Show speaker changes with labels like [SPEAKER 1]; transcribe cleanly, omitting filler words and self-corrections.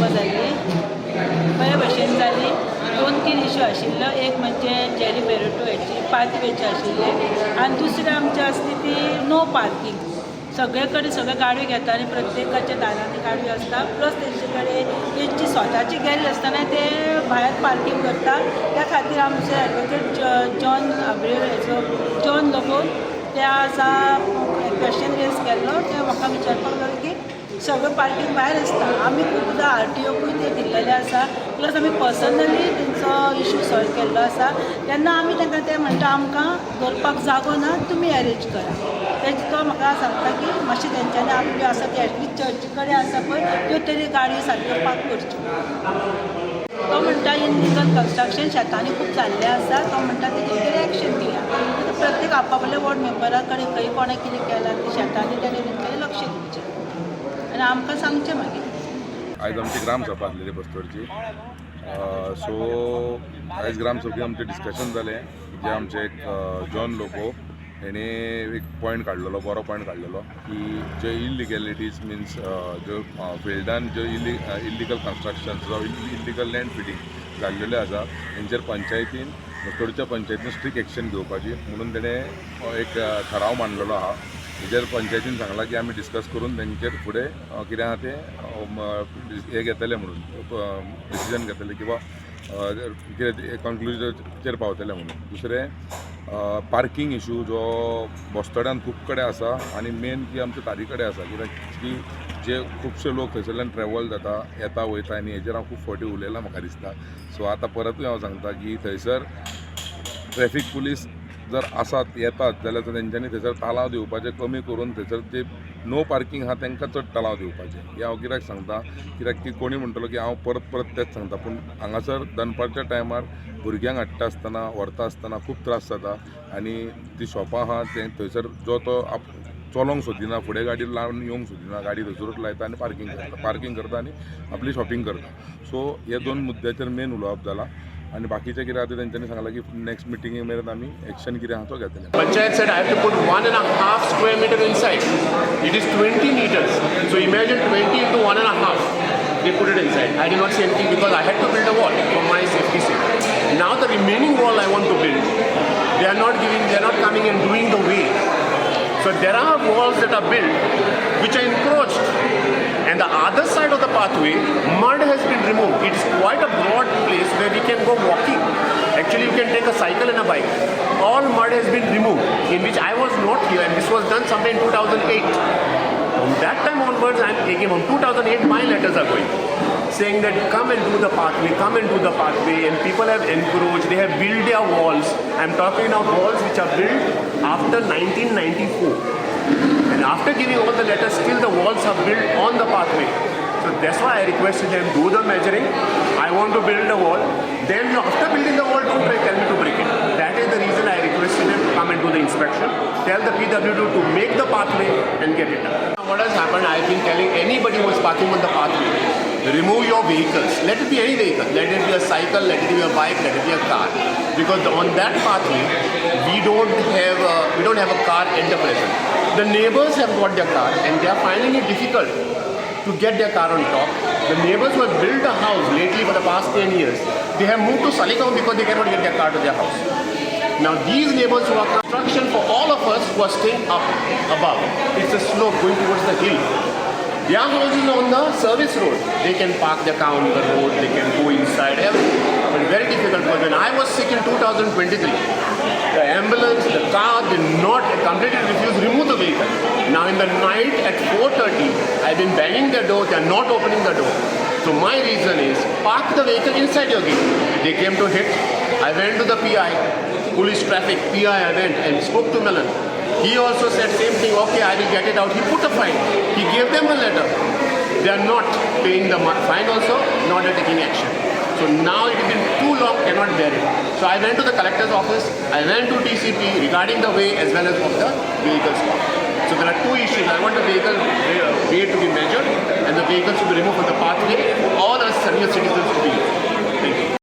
[SPEAKER 1] मुगो जाल्ली बरे भशेन जाली. 2-3 इश्यू आशिल्लो. एक म्हणजे जेरी पेरोटो हेची पाथवेची आशिल्ले आनी दुसरी आमची आसली ती नो पार्किंग. सगळे कडेन सगळे गाडयो घेता आनी प्रत्येकाच्या दारांनी गाडयो आसता. प्लस तेंचे कडेन तेंची स्वताची गॅरेज आसतना ते भायर पार्किंग करता. त्या खातीर आमचे एडवोकेट जॉन लोबो ते आसा क्वेश्चन रेज केल्लो. ते म्हाका विचारपाक लागले की सगळं पार्किंग भायर आसता. आमी खुबदां RTOकूय ते दिल्लेले आसा. प्लस आमी पर्सनली तेंचो इशू सॉल्व केल्लो आसा. तेन्ना आमी तांकां ते म्हणटा आमकां दवरपाक जागो ना, तुमी अरेंज करा. तेजे तो म्हाका सांगता की मातशें तेंच्यांनी आपल्यो आसा ते एटलीस्ट चर्ची कडेन आसा पळय त्यो तरी गाडयो सारक्यो पार्क करच्यो. तो म्हणटा इनलिगल कन्स्ट्रक्शन शेतांनी खूब जाल्लें आसा. तो म्हणटा तेजेर तरी एक्शन घेया. प्रत्येक आपापल्या वॉर्ड मेंबरा कडेन खंय कोणें कितें केलां ते शेतांनी तेणें तेंच्यांनी लक्ष दिवचें आनी आमकां सांगचें मागीर.
[SPEAKER 2] आज आमची ग्रामसभा आसलेली बस्तोरची. सो आयज ग्रामसभेक आमचें डिस्कशन जालें जे आमचे एक जॉन लोबो हेणे एक पॉयंट काडलेलो, बरो पॉयंट काडलेलो की जे इलिगॅलिटीज मिन्स ज्यो फिल्डान ज्यो इलिगल कन्स्ट्रक्शन्स जावं इलिगल लँड फिडींग जाल्लेले आसा तेंचेर पंचायतीन बस्तोरच्या पंचायतीन स्ट्रिक्ट एक्शन घेवपाची म्हणून तेणें एक ठराव मांडलेलो आहा. हेजेर पंचायतीन सांगलां की आमी डिस्कस करून तेंचेर फुडें कितें आहा तें हें घेतले म्हणून डिसिजन घेतले किंवा कितें कन्क्लुजनाचेर पावतले म्हणून. दुसरें पार्किंग इशू जो बस्तोड्यान खूब कडेन आसा आनी मेन की आमच्या तारी कडेन आसा कित्याक की जे खुबशे लोक थंयसरल्यान ट्रॅवल जाता येता वयता आनी हेजेर हांव खूब फावटी उलयलां म्हाका दिसता. सो आतां परतूय हांव सांगता की थंयसर ट्रॅफीक पुलीस जर आसात येतात जाल्यार तेंच्यांनी थंयसर तालाव दिवपाचें कमी करून थंयसर जे नो पार्किंग आहा तांकां चड तालाव दिवपाचें. हें हांव कित्याक सांगता कित्याक की कोणी म्हणटलो की हांव परत परत तेंच सांगता पूण हांगासर दनपारच्या टायमार भुरग्यांक हाडटा आसतना व्हरता आसतना खूब त्रास जाता आनी ती शॉपां आहा ते थंयसर जो तो चलोंक सोदिना, फुडें गाडी लावन येवंक सोदिना, गाडी थंयसरूच लायता आनी पार्किंग करता आनी आपली शॉपिंग करता. सो हे 2 मुद्द्याचेर मेन उलोवप जालां आनी बाकीचे कितें आहा तें तेंच्यांनी सांगलां की नेक्स्ट मिटिंगे मेरेन आमी एक्शन कितें आहा तो घेतले.
[SPEAKER 3] Panchayat said I have to put 1.5 square meter inside. It is 20 meters. So imagine 20 into 1.5. They put it inside. I did not say anything because I had to build a wall for my safety sake. Now the remaining wall I want to build, they are not coming and doing the way. So there are walls that are built which are encroached. And the other side of the pathway, mud has been removed. It is quite a broad place where we can go walking. Actually, you can take a cycle and a bike. All mud has been removed, in which I was not here, and this was done somewhere in 2008. From that time onwards, I am taking from 2008, my letters are going, saying that come and do the pathway, and people have encroached, they have built their walls. I am talking about walls which are built after 1994. And after giving all the letters, still the walls are built on the pathway. So that's why I requested them, do the measuring. I want to build a wall. Then after building the wall, don't tell me to break it. That is the reason I requested them to come and do the inspection. Tell the PWD to make the pathway and get it done. What has happened, I have been telling anybody who is parking on the pathway, remove your vehicles. Let it be any vehicle. Let it be a cycle, let it be a bike, let it be a car. Because on that pathway, we don't have a car at the present. The neighbors have got their car and they are finding it difficult to get their car on top. The neighbors who have built a house lately for the past 10 years, they have moved to Salikau because they cannot get their car to their house. Now these neighbors who are construction for all of us who are staying up above, it's a slope going towards the hill. Their house is on the service road. They can park their car on the road, they can go inside, everything. But very difficult because when I was sick in 2023, the ambulance, the car did not completely refuse to remove the vehicle. Now in the night at 4:30, I've been banging the door, they are not opening the door. So my reason is, park the vehicle inside your gate. They came to hit. I went to the PI, police traffic, PI I went and spoke to Milan. He also said same thing, okay, I will get it out. He put a fine. He gave them a letter. They are not paying the fine also, not taking action. So now it has been too long, cannot bear it. So I went to the collector's office, I went to TCP regarding the way as well as of the vehicle stock. So there are 2 issues. I want the vehicle weight to be measured and the vehicles to be removed from the pathway for all us senior citizens to be used. Thank you.